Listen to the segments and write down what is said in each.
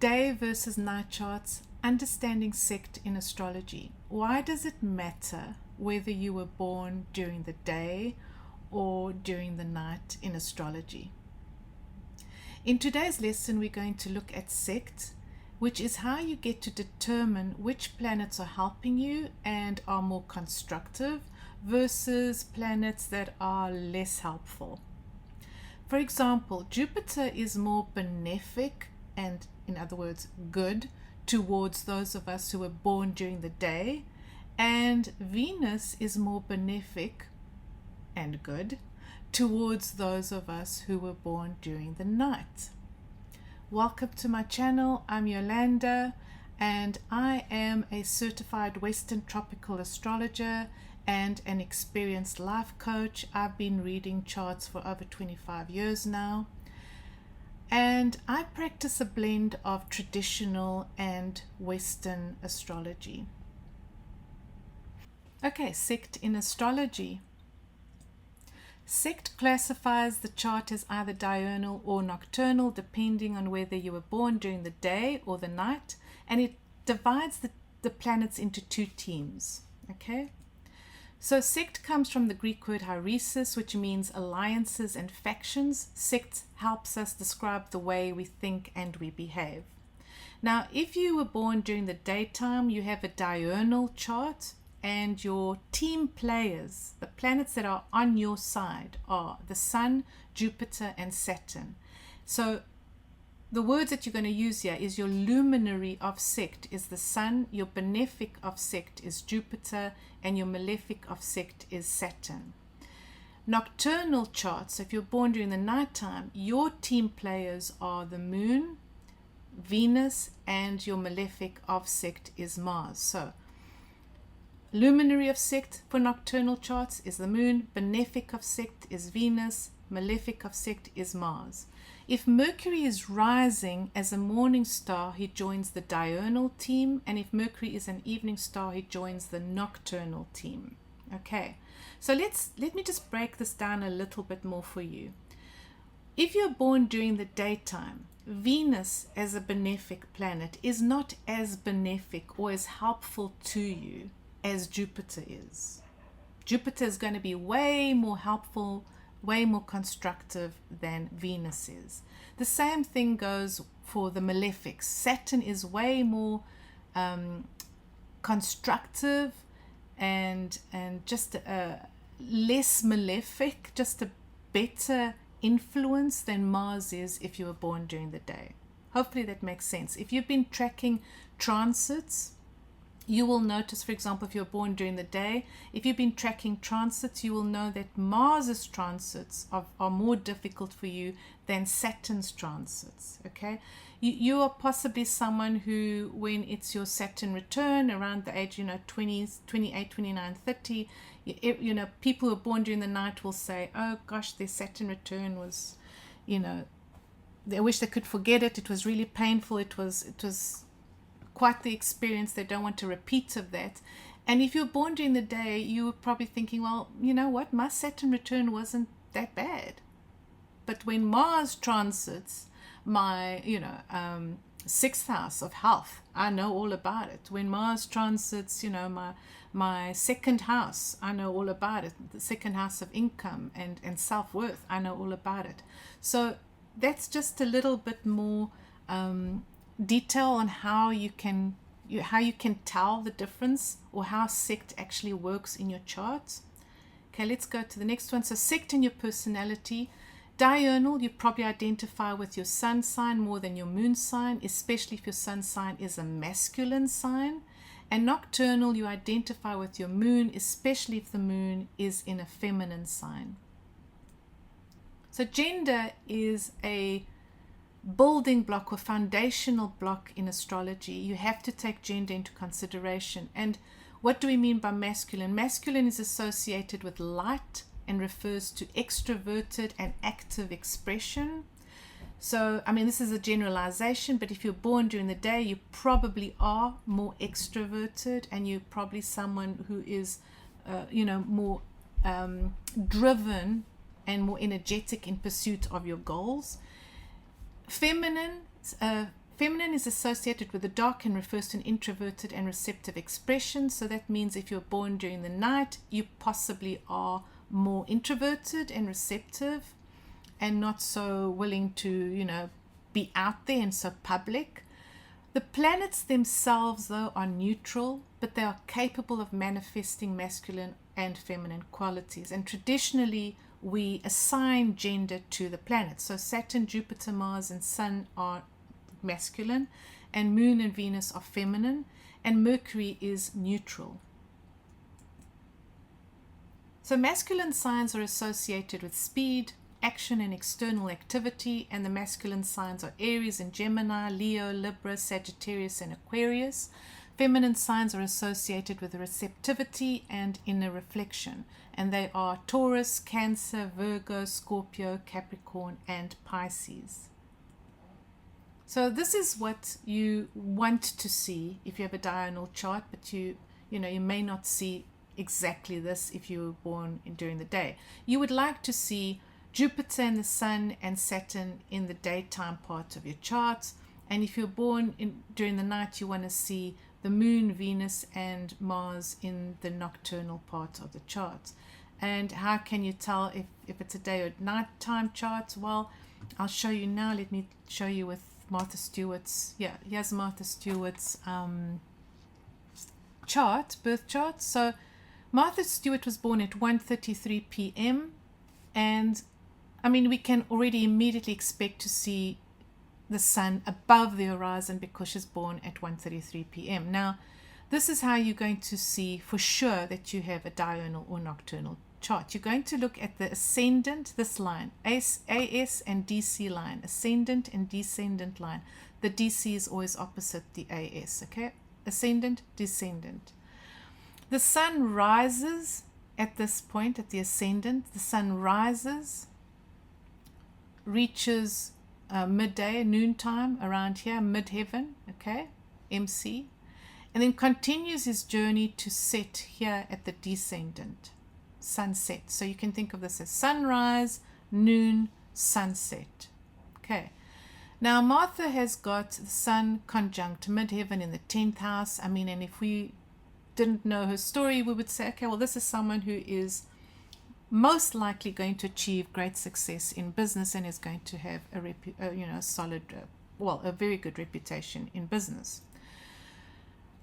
Day versus night charts, understanding sect in astrology. Why does it matter whether you were born during the day or during the night in astrology? In today's lesson, we're going to look at sect, which is how you get to determine which planets are helping you and are more constructive versus planets that are less helpful. For example, Jupiter is more benefic and, in other words, good towards those of us who were born during the day, and Venus is more benefic and good towards those of us who were born during the night. Welcome to my channel. I'm Yolanda, and I am a certified Western tropical astrologer and an experienced life coach. I've been reading charts for over 25 years now, and I practice a blend of traditional and Western astrology. Okay, sect in astrology. Sect classifies the chart as either diurnal or nocturnal, depending on whether you were born during the day or the night, and it divides the planets into two teams. Okay, so sect comes from the Greek word hairesis, which means alliances and factions. Sect helps us describe the way we think and we behave. Now, if you were born during the daytime, you have a diurnal chart, and your team players, the planets that are on your side, are the Sun, Jupiter, and Saturn. So the words that you're going to use here is your luminary of sect is the Sun, your benefic of sect is Jupiter, and your malefic of sect is Saturn. Nocturnal charts, if you're born during the nighttime, your team players are the Moon, Venus, and your malefic of sect is Mars. So luminary of sect for nocturnal charts is the Moon, benefic of sect is Venus, malefic of sect is Mars. If Mercury is rising as a morning star, he joins the diurnal team, and if Mercury is an evening star, he joins the nocturnal team. Okay, so let me just break this down a little bit more for you. If you're born during the daytime, Venus as a benefic planet is not as benefic or as helpful to you as Jupiter is. Jupiter is going to be way more helpful, way more constructive than Venus is. The same thing goes for the malefics. Saturn is way more constructive and just less malefic, just a better influence than Mars is if you were born during the day. Hopefully that makes sense. If you've been tracking transits, you will notice, for example, if you're born during the day, if you've been tracking transits, you will know that Mars's transits are more difficult for you than Saturn's transits. Okay, you are possibly someone who, when it's your Saturn return around the age 20, 28, 29, 30, people who are born during the night will say, oh gosh, their Saturn return was, they wish they could forget it. It was really painful. It was quite the experience. They don't want a repeat of that. And if you're born during the day, you were probably thinking, well, you know what, my Saturn return wasn't that bad. But when Mars transits my sixth house of health, I know all about it. When Mars transits my second house, I know all about it. The second house of income and self-worth, I know all about it. So that's just a little bit more detail on how you can tell the difference, or how sect actually works in your chart. Okay, let's go to the next one. So sect in your personality. Diurnal, you probably identify with your sun sign more than your moon sign, especially if your sun sign is a masculine sign. And nocturnal, you identify with your moon, especially if the moon is in a feminine sign. So gender is a building block or foundational block in astrology. You have to take gender into consideration. And what do we mean by masculine? Masculine is associated with light and refers to extroverted and active expression. So, this is a generalization, but if you're born during the day, you probably are more extroverted, and you're probably someone who is, more driven and more energetic in pursuit of your goals. Feminine feminine is associated with the dark and refers to an introverted and receptive expression. So that means if you're born during the night, you possibly are more introverted and receptive and not so willing to, be out there and so public. The planets themselves, though, are neutral, but they are capable of manifesting masculine and feminine qualities. And traditionally, we assign gender to the planets. So Saturn, Jupiter, Mars, and Sun are masculine, and Moon and Venus are feminine, and Mercury is neutral. So masculine signs are associated with speed, action, and external activity, and the masculine signs are Aries and Gemini, Leo, Libra, Sagittarius, and Aquarius. Feminine signs are associated with receptivity and inner reflection, and they are Taurus, Cancer, Virgo, Scorpio, Capricorn, and Pisces. So this is what you want to see if you have a diurnal chart, but you may not see exactly this if you were born during the day. You would like to see Jupiter and the Sun and Saturn in the daytime part of your chart, and if you're born during the night, you want to see the Moon, Venus, and Mars in the nocturnal part of the chart. And how can you tell if it's a day or nighttime chart? Well, I'll show you now. Let me show you with Martha Stewart's, here's Martha Stewart's birth chart. So Martha Stewart was born at 1:33 p.m. and we can already immediately expect to see the sun above the horizon because she's born at 1:33 p.m. Now, this is how you're going to see for sure that you have a diurnal or nocturnal chart. You're going to look at the ascendant, this line, AS and DC line, ascendant and descendant line. The DC is always opposite the AS, okay? Ascendant, descendant. The sun rises at this point, at the ascendant. The sun rises, reaches midday, noontime around here, midheaven, okay, MC, and then continues his journey to set here at the descendant, sunset. So you can think of this as sunrise, noon, sunset. Okay. Now Martha has got the sun conjunct midheaven in the 10th house. And if we didn't know her story, we would say, okay, well, this is someone who is most likely going to achieve great success in business and is going to have a very good reputation in business.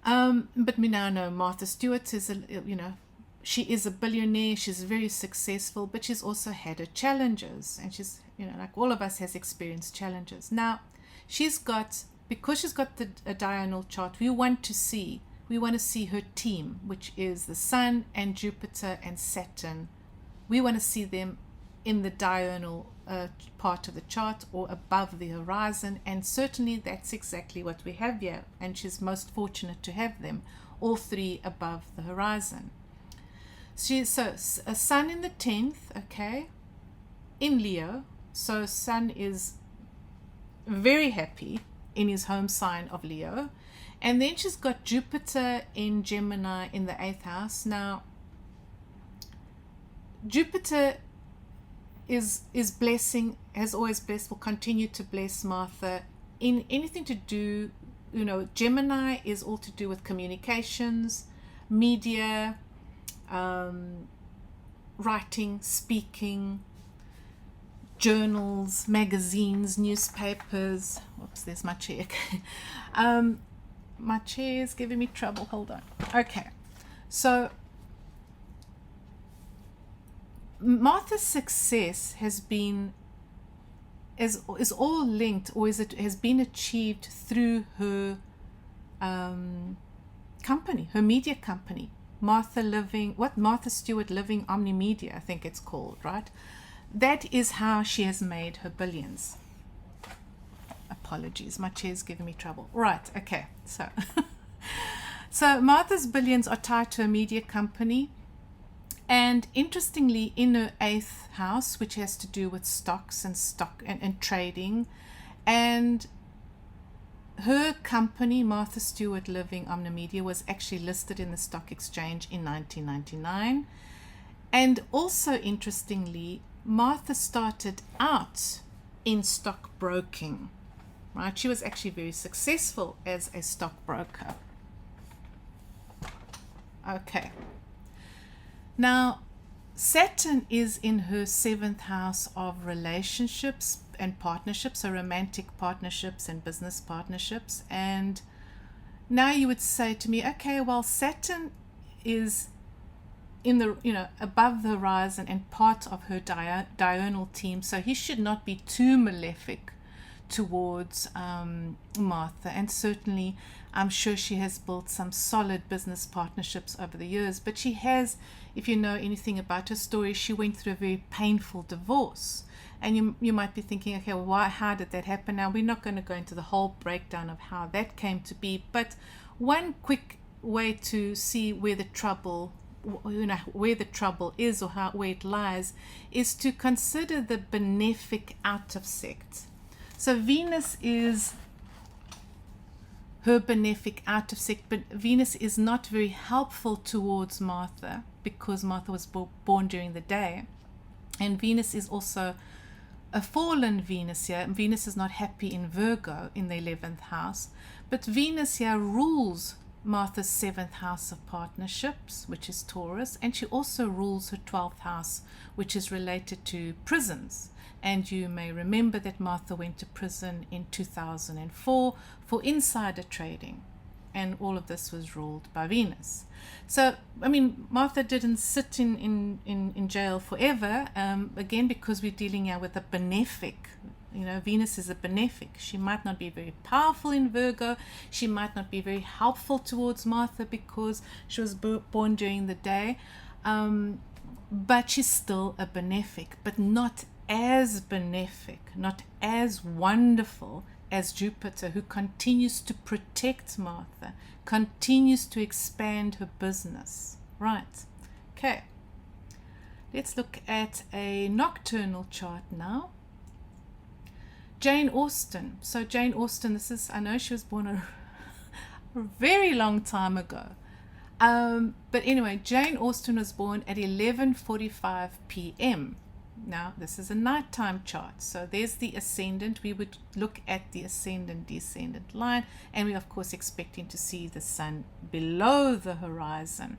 But we now know Martha Stewart is she is a billionaire. She's very successful, but she's also had her challenges, and she's like all of us has experienced challenges. Now because she's got a diurnal chart, we want to see her team, which is the Sun and Jupiter and Saturn. We want to see them in the diurnal part of the chart or above the horizon, and certainly that's exactly what we have here, and she's most fortunate to have them, all three above the horizon. So a Sun in the 10th, okay, in Leo, so Sun is very happy in his home sign of Leo, and then she's got Jupiter in Gemini in the 8th house. Now Jupiter is blessing, has always blessed, will continue to bless Martha in anything to do, Gemini is all to do with communications, media, writing, speaking, journals, magazines, newspapers. Whoops, there's my chair. My chair is giving me trouble. Hold on. Okay, so Martha's success has all linked, or has been achieved through her company, her media company, Martha Stewart Living Omnimedia, I think it's called, right? That is how she has made her billions. Apologies, my chair's giving me trouble. Right, okay, so Martha's billions are tied to a media company. And interestingly, in her 8th house, which has to do with stocks and trading, and her company, Martha Stewart Living Omnimedia, was actually listed in the stock exchange in 1999. And also interestingly, Martha started out in stockbroking, right? She was actually very successful as a stockbroker. Okay. Now, Saturn is in her 7th house of relationships and partnerships, so romantic partnerships and business partnerships. And now you would say to me, okay, well, Saturn is in the, above the horizon and part of her diurnal team, so he should not be too malefic towards Martha. And certainly I'm sure she has built some solid business partnerships over the years, but she has, if you know anything about her story, she went through a very painful divorce. And you might be thinking, okay, well, how did that happen? Now, we're not going to go into the whole breakdown of how that came to be, but one quick way to see where the trouble is, or where it lies, is to consider the benefic out of sect. So Venus is her benefic out of sect, but Venus is not very helpful towards Martha because Martha was born during the day, and Venus is also a fallen Venus here. Venus is not happy in Virgo in the 11th house, but Venus here rules Martha's 7th house of partnerships, which is Taurus, and she also rules her 12th house, which is related to prisons. And you may remember that Martha went to prison in 2004 for insider trading, and all of this was ruled by Venus. So, I mean, Martha didn't sit in jail forever, again, because we're dealing here with a benefic. Venus is a benefic. She might not be very powerful in Virgo. She might not be very helpful towards Martha because she was born during the day. But she's still a benefic, but not as benefic, not as wonderful as Jupiter, who continues to protect Martha, continues to expand her business. Right. Okay. Let's look at a nocturnal chart now. Jane Austen. So Jane Austen, I know she was born a very long time ago. But anyway, Jane Austen was born at 11:45 p.m. Now, this is a nighttime chart. So there's the ascendant. We would look at the ascendant-descendant line, and we're, of course, expecting to see the sun below the horizon.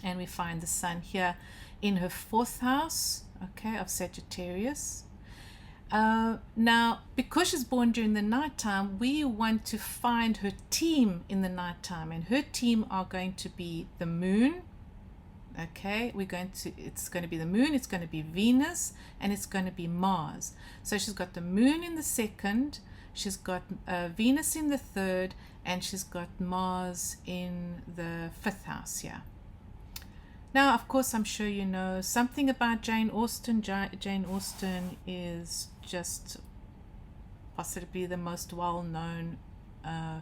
And we find the sun here in her 4th house, okay, of Sagittarius. Now, because she's born during the nighttime, we want to find her team in the nighttime, and her team are going to be the moon. Okay, it's going to be the moon, it's going to be Venus, and it's going to be Mars. So she's got the moon in the 2nd, she's got Venus in the 3rd, and she's got Mars in the 5th house here. Now, of course, I'm sure you know something about Jane Austen. Jane Austen is just possibly the most well-known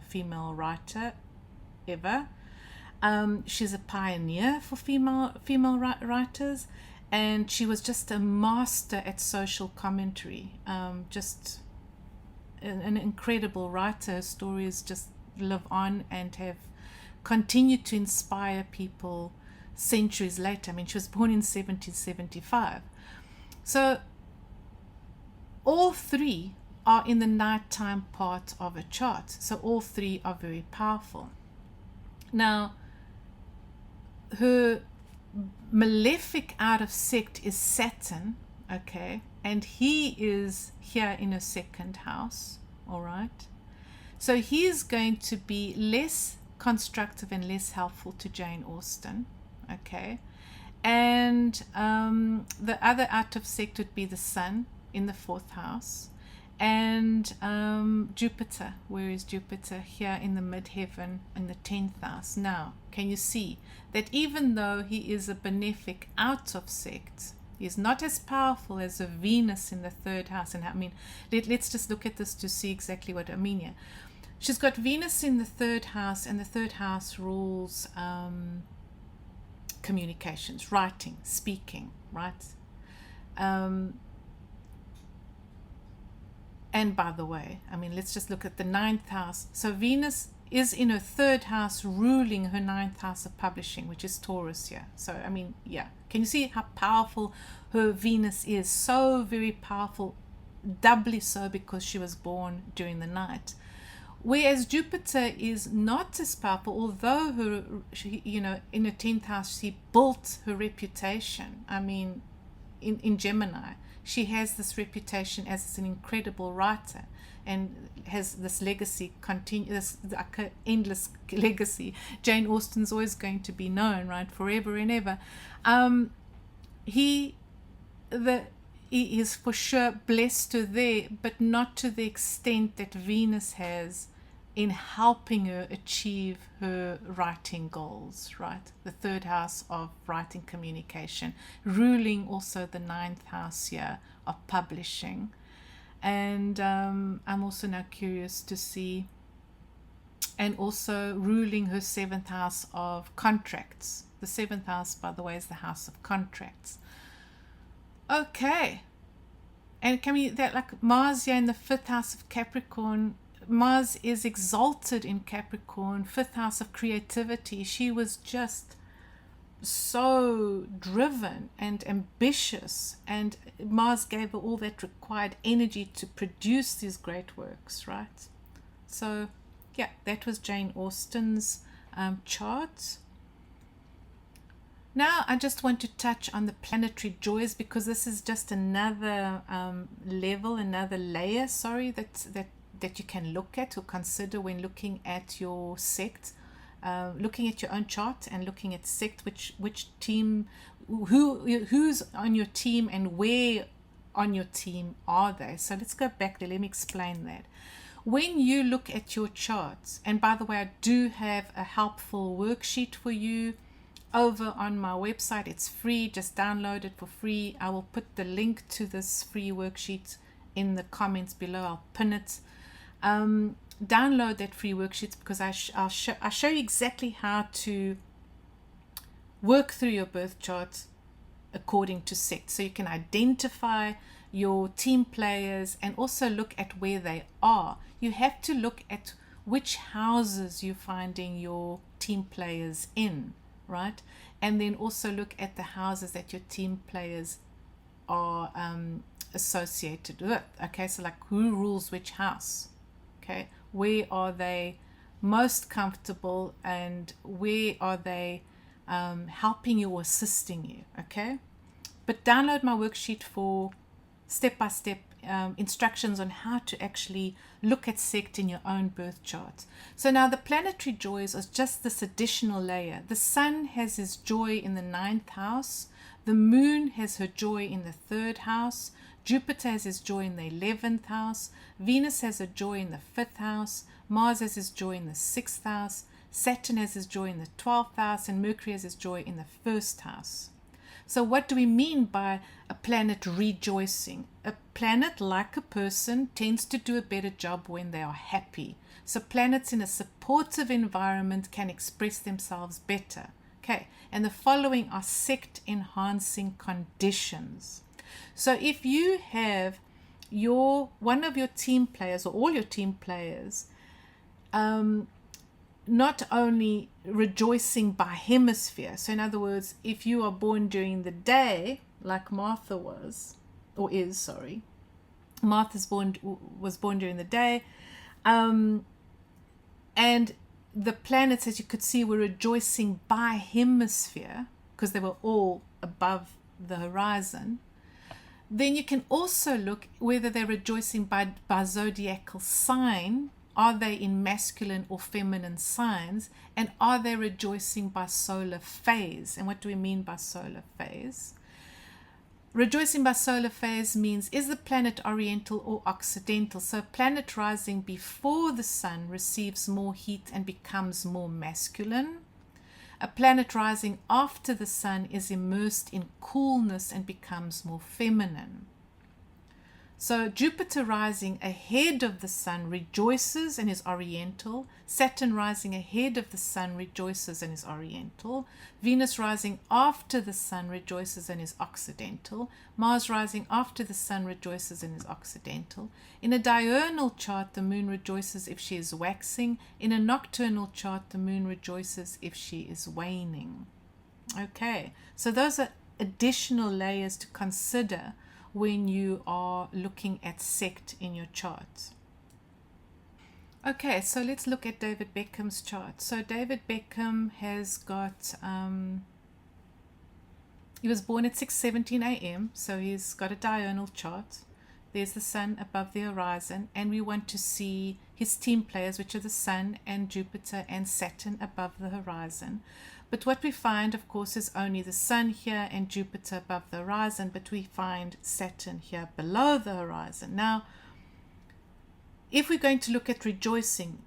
female writer ever. She's a pioneer for female writers, and she was just a master at social commentary. Just an incredible writer. Her stories just live on and have continued to inspire people centuries later. I mean, she was born in 1775. So all three are in the nighttime part of a chart. So all three are very powerful. Now, her malefic out of sect is Saturn, okay, and he is here in her 2nd house, all right. So he is going to be less constructive and less helpful to Jane Austen, okay. And the other out of sect would be the Sun in the 4th house, and Jupiter. Where is Jupiter? Here in the midheaven in the 10th house. Now, can you see that even though he is a benefic out of sect, he is not as powerful as a Venus in the 3rd house? And I mean, let's just look at this to see exactly what I mean here. She's got Venus in the 3rd house, and the 3rd house rules communications, writing, speaking, right? And by the way, I mean, let's just look at the 9th house. So Venus is in her 3rd house, ruling her 9th house of publishing, which is Taurus here. So, I mean, yeah. Can you see how powerful her Venus is? So very powerful, doubly so because she was born during the night. Whereas Jupiter is not as powerful, although in her 10th house, she built her reputation. I mean, in Gemini, she has this reputation as an incredible writer and has this legacy, this like an endless legacy. Jane Austen's always going to be known, right, forever and ever. He is for sure blessed to there, but not to the extent that Venus has in helping her achieve her writing goals, right? The 3rd house of writing communication, ruling also the 9th house here of publishing. And I'm also now curious to see, and also ruling her 7th house of contracts. The 7th house, by the way, is the house of contracts. Okay. And can we, that like Mars here in the 5th house of Capricorn, Mars is exalted in Capricorn, 5th house of creativity. She was just so driven and ambitious, and Mars gave her all that required energy to produce these great works, right? So yeah, that was Jane Austen's chart. Now I just want to touch on the planetary joys, because this is just another level, another layer, that you can look at or consider when looking at your sect, looking at your own chart and looking at sect, which team, who's on your team and where on your team are they. So let's go back there. Let me explain that. When you look at your charts, and by the way, I do have a helpful worksheet for you over on my website. It's free. Just download it for free. I will put the link to this free worksheet in the comments below. I'll pin it. Download that free worksheet, because I'll show you exactly how to work through your birth chart according to sect, so you can identify your team players and also look at where they are. You have to look at which houses you're finding your team players in, right? And then also look at the houses that your team players are associated with. Okay, so like who rules which house? Okay, where are they most comfortable, and where are they helping you or assisting you? Okay, but download my worksheet for step-by-step instructions on how to actually look at sect in your own birth chart. So now the planetary joys are just this additional layer. The sun has his joy in the 9th house. The moon has her joy in the 3rd house. Jupiter has his joy in the 11th house. Venus has a joy in the 5th house. Mars has his joy in the 6th house. Saturn has his joy in the 12th house. And Mercury has his joy in the 1st house. So what do we mean by a planet rejoicing? A planet, like a person, tends to do a better job when they are happy. So planets in a supportive environment can express themselves better. Okay, and the following are sect enhancing conditions. So if you have one of your team players or all your team players not only rejoicing by hemisphere, so in other words, if you are born during the day like Martha was, or is, sorry, Martha was born during the day, and the planets, as you could see, were rejoicing by hemisphere because they were all above the horizon. Then you can also look whether they're rejoicing by zodiacal sign. Are they in masculine or feminine signs? And are they rejoicing by solar phase? And what do we mean by solar phase? Rejoicing by solar phase means, is the planet oriental or occidental? So a planet rising before the sun receives more heat and becomes more masculine. A planet rising after the sun is immersed in coolness and becomes more feminine. So Jupiter rising ahead of the sun rejoices and is oriental. Saturn rising ahead of the sun rejoices and is oriental. Venus rising after the sun rejoices and is occidental. Mars rising after the sun rejoices and is occidental. In a diurnal chart, the moon rejoices if she is waxing. In a nocturnal chart, the moon rejoices if she is waning. Okay, so those are additional layers to consider when you are looking at sect in your chart. Okay, so let's look at David Beckham's chart. So David Beckham has got, he was born at 6:17 a.m., so he's got a diurnal chart. There's the sun above the horizon, and we want to see his team players, which are the sun and Jupiter and Saturn above the horizon. But what we find, of course, is only the sun here and Jupiter above the horizon, but we find Saturn here below the horizon. Now, if we're going to look at rejoicing,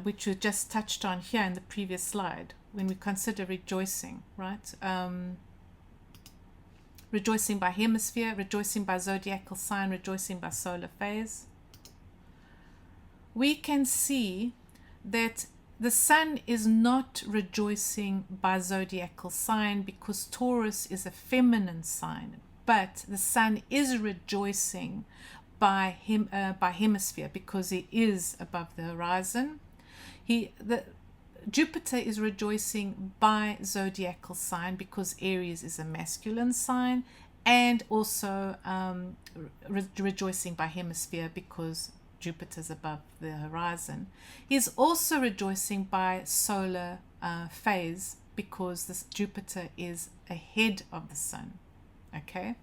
which we just touched on here in the previous slide, when we consider rejoicing, right? Rejoicing by hemisphere, rejoicing by zodiacal sign, rejoicing by solar phase, we can see that the sun is not rejoicing by zodiacal sign because Taurus is a feminine sign, but the sun is rejoicing by hemisphere because he is above the horizon. Jupiter is rejoicing by zodiacal sign because Aries is a masculine sign, and also rejoicing by hemisphere because Jupiter's above the horizon. He's also rejoicing by solar phase because this Jupiter is ahead of the sun. Okay.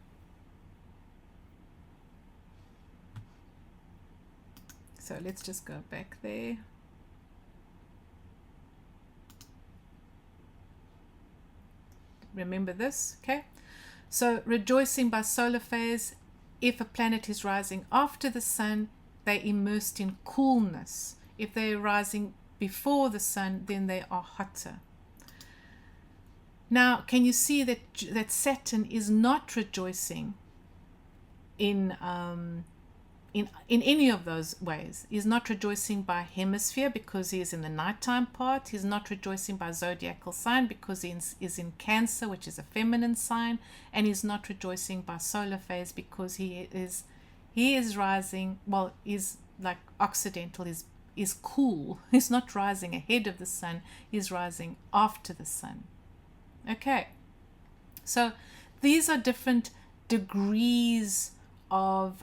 So let's just go back there. Remember this, okay? So rejoicing by solar phase, if a planet is rising after the sun, they're immersed in coolness. If they're rising before the sun, then they are hotter. Now, can you see that Saturn is not rejoicing in any of those ways? He's not rejoicing by hemisphere because he is in the nighttime part. He's not rejoicing by zodiacal sign because he is in Cancer, which is a feminine sign, and he's not rejoicing by solar phase because he is rising, well, is like Occidental, is cool. He's not rising ahead of the sun, he's rising after the sun. Okay, so these are different degrees of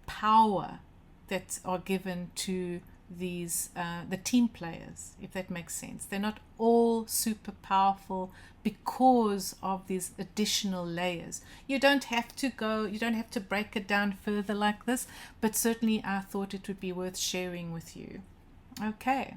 power that are given to these the team players, if that makes sense. They're not all super powerful because of these additional layers. You don't have to break it down further like this, but certainly I thought it would be worth sharing with you. Okay.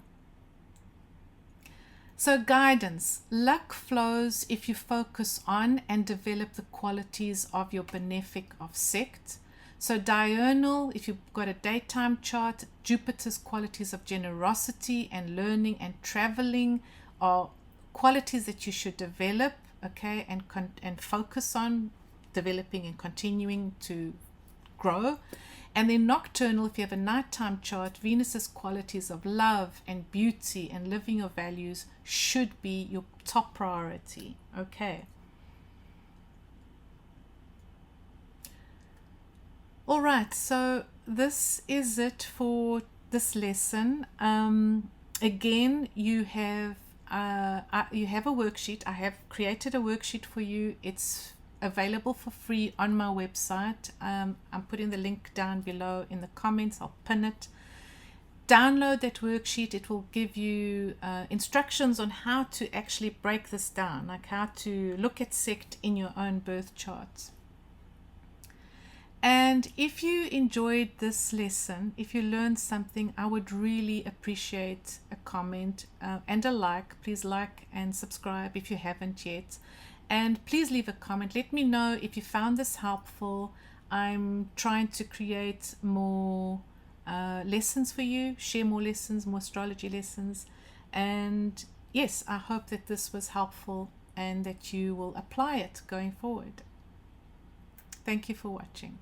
So guidance. Luck flows if you focus on and develop the qualities of your benefic of Sect. So diurnal, if you've got a daytime chart, Jupiter's qualities of generosity and learning and traveling are qualities that you should develop, okay, and focus on developing and continuing to grow. And then nocturnal, if you have a nighttime chart, Venus's qualities of love and beauty and living your values should be your top priority. Okay. All right, so this is it for this lesson. Again, you have a worksheet. I have created a worksheet for you. It's available for free on my website. I'm putting the link down below in the comments. I'll pin it. Download that worksheet. It will give you instructions on how to actually break this down, like how to look at Sect in your own birth chart. And if you enjoyed this lesson, if you learned something, I would really appreciate a comment and a like. Please like and subscribe if you haven't yet. And please leave a comment. Let me know if you found this helpful. I'm trying to create more lessons for you, share more lessons, more astrology lessons. And yes, I hope that this was helpful and that you will apply it going forward. Thank you for watching.